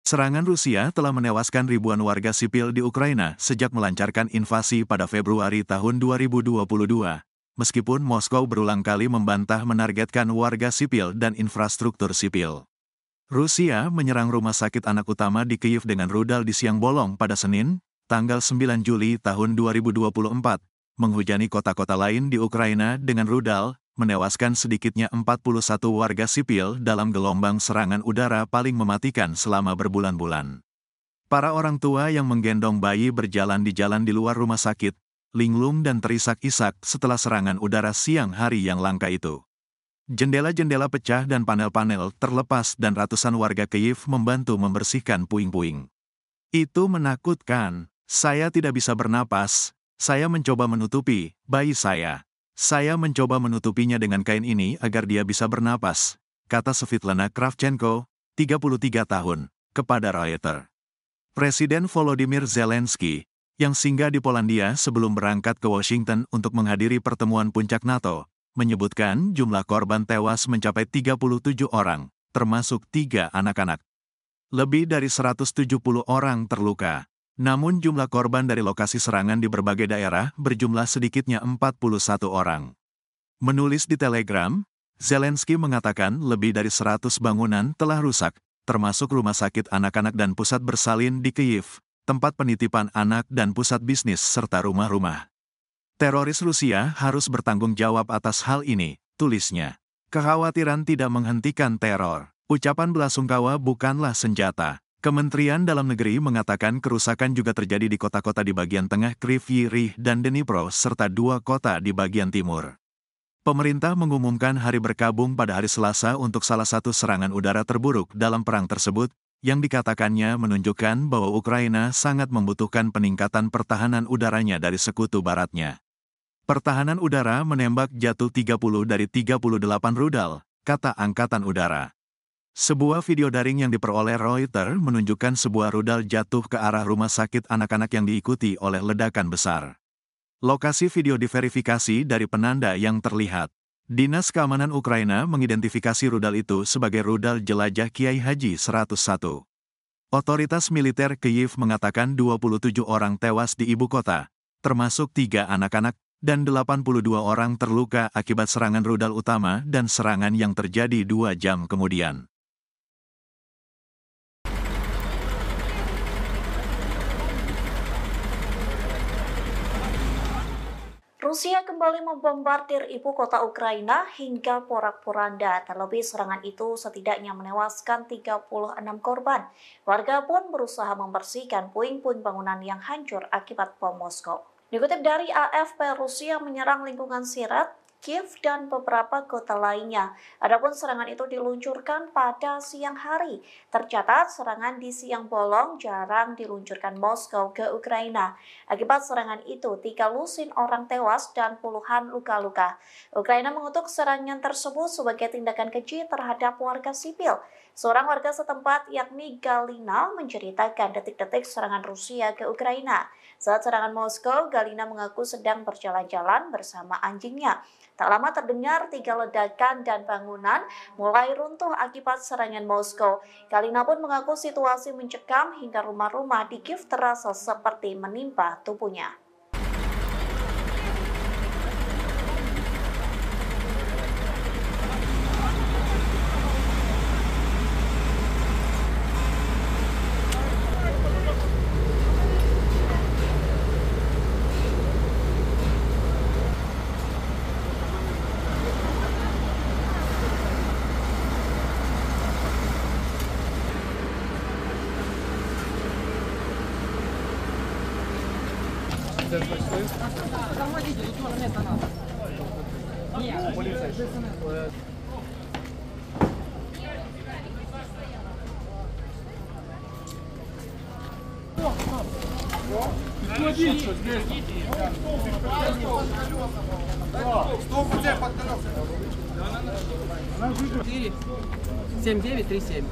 Serangan Rusia telah menewaskan ribuan warga sipil di Ukraina sejak melancarkan invasi pada Februari tahun 2022. Meskipun Moskow berulang kali membantah menargetkan warga sipil dan infrastruktur sipil. Rusia menyerang rumah sakit anak utama di Kyiv dengan rudal di siang bolong pada Senin, tanggal 9 Juli tahun 2024, menghujani kota-kota lain di Ukraina dengan rudal, menewaskan sedikitnya 41 warga sipil dalam gelombang serangan udara paling mematikan selama berbulan-bulan. Para orang tua yang menggendong bayi berjalan di jalan di luar rumah sakit, linglung dan terisak-isak setelah serangan udara siang hari yang langka itu. Jendela-jendela pecah dan panel-panel terlepas dan ratusan warga Kyiv membantu membersihkan puing-puing. Itu menakutkan, saya tidak bisa bernapas, saya mencoba menutupi bayi saya. Saya mencoba menutupinya dengan kain ini agar dia bisa bernapas, kata Svitlana Kravchenko, 33 tahun, kepada Reuters. Presiden Volodymyr Zelensky, yang singgah di Polandia sebelum berangkat ke Washington untuk menghadiri pertemuan puncak NATO, menyebutkan jumlah korban tewas mencapai 37 orang, termasuk 3 anak-anak. Lebih dari 170 orang terluka. Namun jumlah korban dari lokasi serangan di berbagai daerah berjumlah sedikitnya 41 orang. Menulis di Telegram, Zelensky mengatakan lebih dari 100 bangunan telah rusak, termasuk rumah sakit anak-anak dan pusat bersalin di Kyiv, tempat penitipan anak dan pusat bisnis serta rumah-rumah. Teroris Rusia harus bertanggung jawab atas hal ini, tulisnya. Kekhawatiran tidak menghentikan teror. Ucapan belasungkawa bukanlah senjata. Kementerian Dalam Negeri mengatakan kerusakan juga terjadi di kota-kota di bagian tengah Kryvyi Rih dan Dnipro serta 2 kota di bagian timur. Pemerintah mengumumkan hari berkabung pada hari Selasa untuk salah satu serangan udara terburuk dalam perang tersebut, yang dikatakannya menunjukkan bahwa Ukraina sangat membutuhkan peningkatan pertahanan udaranya dari sekutu baratnya. Pertahanan udara menembak jatuh 30 dari 38 rudal, kata Angkatan Udara. Sebuah video daring yang diperoleh Reuters menunjukkan sebuah rudal jatuh ke arah rumah sakit anak-anak yang diikuti oleh ledakan besar. Lokasi video diverifikasi dari penanda yang terlihat. Dinas Keamanan Ukraina mengidentifikasi rudal itu sebagai rudal jelajah Kiai Haji 101. Otoritas militer Kyiv mengatakan 27 orang tewas di ibu kota, termasuk 3 anak-anak, dan 82 orang terluka akibat serangan rudal utama dan serangan yang terjadi 2 jam kemudian. Rusia kembali membombardir ibu kota Ukraina hingga porak-poranda. Terlebih serangan itu setidaknya menewaskan 36 korban. Warga pun berusaha membersihkan puing-puing bangunan yang hancur akibat bom Moskow. Dikutip dari AFP, Rusia menyerang lingkungan Sirat, Kiev, dan beberapa kota lainnya. Adapun serangan itu diluncurkan pada siang hari. Tercatat serangan di siang bolong jarang diluncurkan Moskow ke Ukraina. Akibat serangan itu, 3 lusin orang tewas dan puluhan luka-luka. Ukraina mengutuk serangan tersebut sebagai tindakan keji terhadap warga sipil. Seorang warga setempat yakni Galina menceritakan detik-detik serangan Rusia ke Ukraina. Saat serangan Moskow, Galina mengaku sedang berjalan-jalan bersama anjingnya. Tak lama terdengar 3 ledakan dan bangunan mulai runtuh akibat serangan Moskow. Galina pun mengaku situasi mencekam hingga rumah-rumah di Kiev terasa seperti menimpa tubuhnya. Семь девять три семь.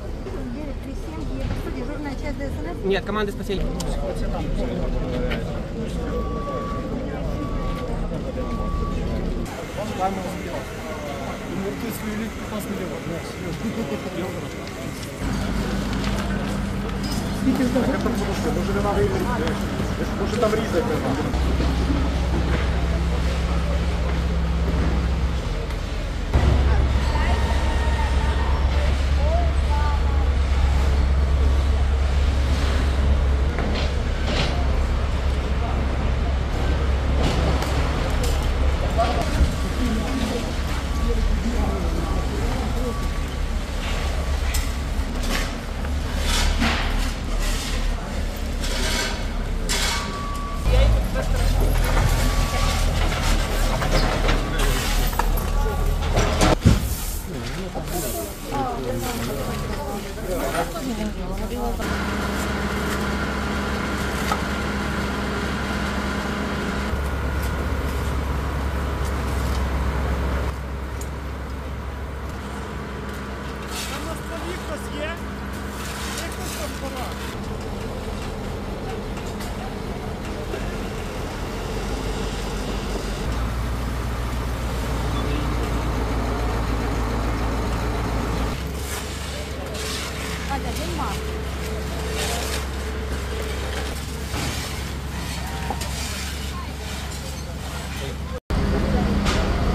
Дежурная часть ДСНС? Нет, команда спасения.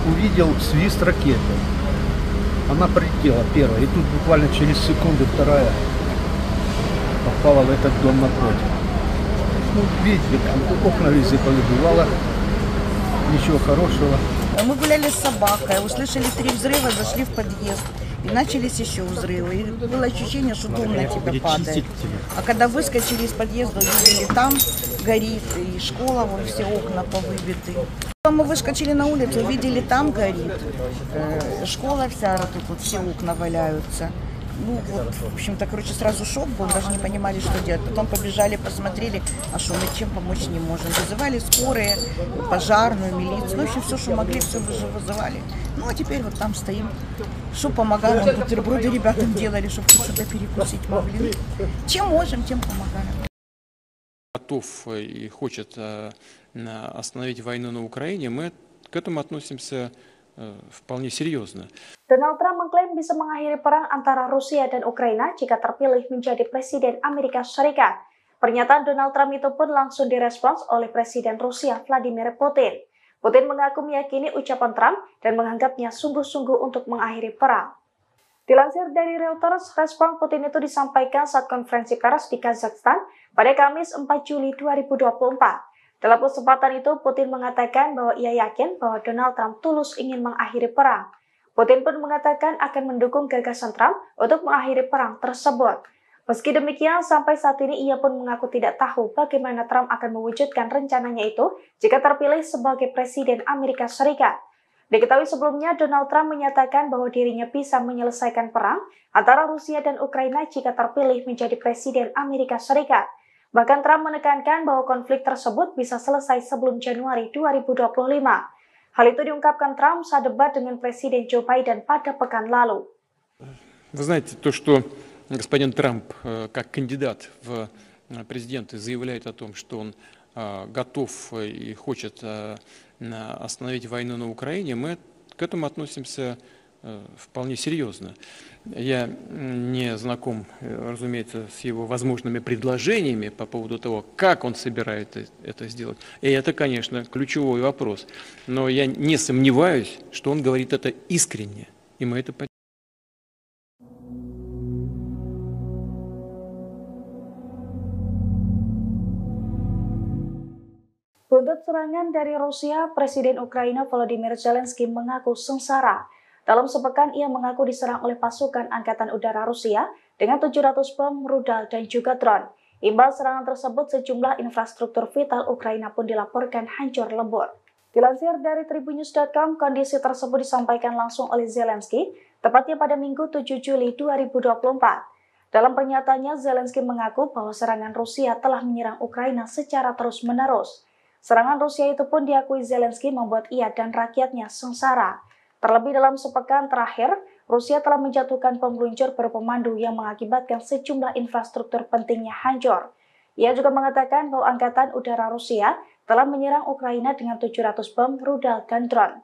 Увидел свист ракеты. Она прилетела первая, и тут буквально через секунду вторая попала в этот дом напротив. Ну, видите, там окна везде повыбивало, ничего хорошего. Мы гуляли с собакой, услышали 3 взрыва, зашли в подъезд. И начались еще взрывы. И было ощущение, что дом на тебя падает. А когда выскочили из подъезда, увидели, там горит, и школа, вон все окна повыбиты. Мы выскочили на улицу, увидели, там горит. Школа вся, тут вот все окна валяются. Ну вот, в общем-то, короче, сразу шок был, даже не понимали, что делать. Потом побежали, посмотрели, а что мы чем помочь не можем. Вызывали скорые, пожарную, милицию, ну, в общем, все, что могли, все вызывали. Ну, а теперь вот там стоим, что помогаем, вон бутерброды ребятам делали, чтобы что-то перекусить могли. Чем можем, тем помогаем. Готов и хочет остановить войну на Украине, мы к этому относимся вполне серьезно. Donald Trump mengklaim bisa mengakhiri perang antara Rusia dan Ukraina jika terpilih menjadi Presiden Amerika Serikat. Pernyataan Donald Trump itu pun langsung direspons oleh Presiden Rusia Vladimir Putin. Putin mengaku meyakini ucapan Trump dan menganggapnya sungguh-sungguh untuk mengakhiri perang. Dilansir dari Reuters, respon Putin itu disampaikan saat konferensi pers di Kazakhstan pada Kamis 4 Juli 2024. Dalam kesempatan itu, Putin mengatakan bahwa ia yakin bahwa Donald Trump tulus ingin mengakhiri perang. Putin pun mengatakan akan mendukung gagasan Trump untuk mengakhiri perang tersebut. Meski demikian, sampai saat ini ia pun mengaku tidak tahu bagaimana Trump akan mewujudkan rencananya itu jika terpilih sebagai Presiden Amerika Serikat. Diketahui sebelumnya, Donald Trump menyatakan bahwa dirinya bisa menyelesaikan perang antara Rusia dan Ukraina jika terpilih menjadi Presiden Amerika Serikat. Bahkan Trump menekankan bahwa konflik tersebut bisa selesai sebelum Januari 2025. Hal itu diungkapkan Trump saat debat dengan Presiden Joe Biden pada pekan lalu. Вы знаете, то, что господин Трамп как кандидат в президенты заявляет о том, что он готов и хочет остановить войну на Украине, мы к этому относимся вполне серьезно. Я не знаком, разумеется, с его возможными предложениями по поводу того, как он собирается это сделать. И это, конечно, ключевой вопрос. Но я не сомневаюсь, что он говорит это искренне, и мы это поддерживаем. Buntut serangan dari Rusia, Presiden Ukraina Volodymyr Zelensky mengaku sengsara. Dalam sepekan, ia mengaku diserang oleh pasukan Angkatan Udara Rusia dengan 700 bom, rudal, dan juga drone. Imbas serangan tersebut, sejumlah infrastruktur vital Ukraina pun dilaporkan hancur lebur. Dilansir dari Tribunnews.com, kondisi tersebut disampaikan langsung oleh Zelensky, tepatnya pada Minggu 7 Juli 2024. Dalam pernyataannya, Zelensky mengaku bahwa serangan Rusia telah menyerang Ukraina secara terus-menerus. Serangan Rusia itu pun diakui Zelensky membuat ia dan rakyatnya sengsara. Terlebih dalam sepekan terakhir, Rusia telah menjatuhkan bom meluncur berpemandu yang mengakibatkan sejumlah infrastruktur pentingnya hancur. Ia juga mengatakan bahwa Angkatan Udara Rusia telah menyerang Ukraina dengan 700 bom, rudal, dan drone.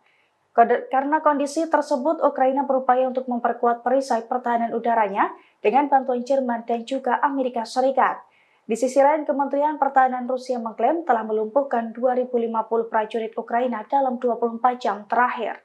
Karena kondisi tersebut, Ukraina berupaya untuk memperkuat perisai pertahanan udaranya dengan bantuan Jerman dan juga Amerika Serikat. Di sisi lain, Kementerian Pertahanan Rusia mengklaim telah melumpuhkan 2.050 prajurit Ukraina dalam 24 jam terakhir.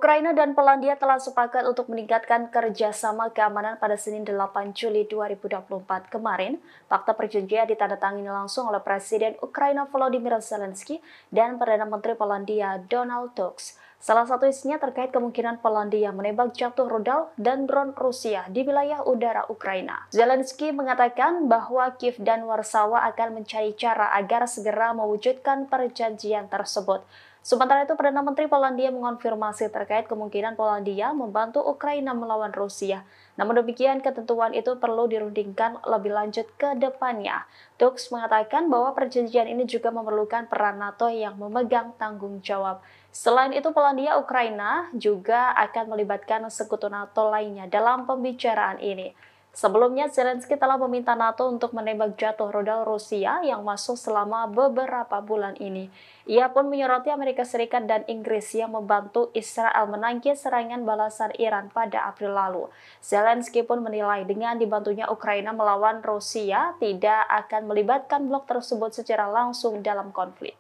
Ukraina dan Polandia telah sepakat untuk meningkatkan kerjasama keamanan pada Senin 8 Juli 2024 kemarin. Fakta perjanjian ditandatangani langsung oleh Presiden Ukraina Volodymyr Zelensky dan Perdana Menteri Polandia Donald Tusk. Salah satu isinya terkait kemungkinan Polandia menembak jatuh rudal dan drone Rusia di wilayah udara Ukraina. Zelensky mengatakan bahwa Kiev dan Warsawa akan mencari cara agar segera mewujudkan perjanjian tersebut. Sementara itu, Perdana Menteri Polandia mengonfirmasi terkait kemungkinan Polandia membantu Ukraina melawan Rusia. Namun demikian, ketentuan itu perlu dirundingkan lebih lanjut ke depannya. Tusk mengatakan bahwa perjanjian ini juga memerlukan peran NATO yang memegang tanggung jawab. Selain itu, Polandia Ukraina juga akan melibatkan sekutu NATO lainnya dalam pembicaraan ini. Sebelumnya, Zelensky telah meminta NATO untuk menembak jatuh rudal Rusia yang masuk selama beberapa bulan ini. Ia pun menyoroti Amerika Serikat dan Inggris yang membantu Israel menangkis serangan balasan Iran pada April lalu. Zelensky pun menilai dengan dibantunya Ukraina melawan Rusia tidak akan melibatkan blok tersebut secara langsung dalam konflik.